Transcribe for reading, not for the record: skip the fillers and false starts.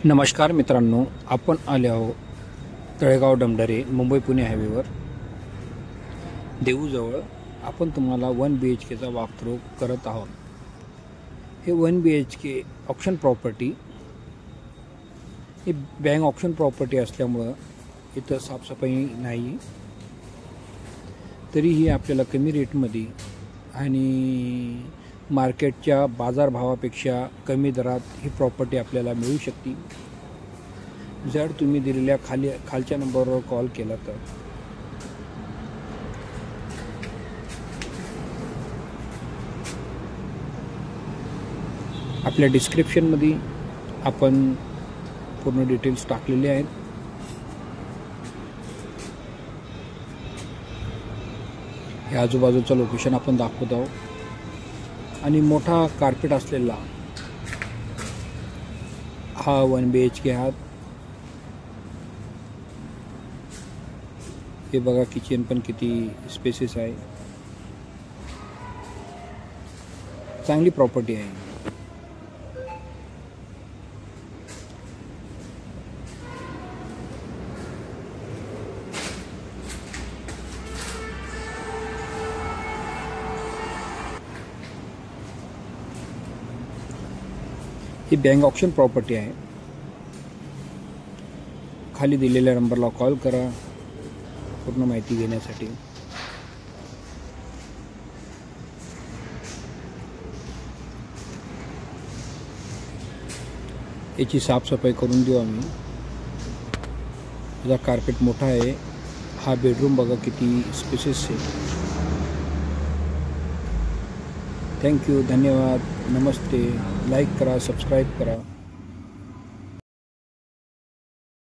नमस्कार मित्रांनो, आपण आले आहोत तळेगाव डमडरे मुंबई पुणे हायवेवर देऊजवळ. आपण तुम्हाला 1 BHKचा वॉकथ्रू करत आहोत. हे 1 BHK ऑप्शन प्रॉपर्टी, ही बँक ऑप्शन प्रॉपर्टी असल्यामुळं इथं साफसफाई नाही, तरीही आपल्याला कमी रेटमध्ये आणि मार्केटच्या बाजारभावापेक्षा कमी दरात ही प्रॉपर्टी आपल्याला मिळू शकते. जर तुम्ही दिलेल्या खालच्या नंबरवर कॉल केला तर. आपल्या डिस्क्रिप्शनमध्ये आपण पूर्ण डिटेल्स टाकलेले आहेत. हे आजूबाजूचं लोकेशन आपण दाखवत आहोत आणि मोठा कार्पेट असलेला हा 1 BHK हा. हे बघा, किचन पण किती स्पेसेस आहे. चांगली प्रॉपर्टी आहे. ही बँक ऑप्शन प्रॉपर्टी आहे. खाली दिलेल्या नंबरला कॉल करा पूर्ण माहिती घेण्यासाठी. याची साफसफाई करून देऊ आम्ही. याचा कार्पेट मोठा आहे. हा बेडरूम बघा किती स्पेसेस आहे. थँक्यू, धन्यवाद, नमस्ते. लाईक करा, सबस्क्राईब करा.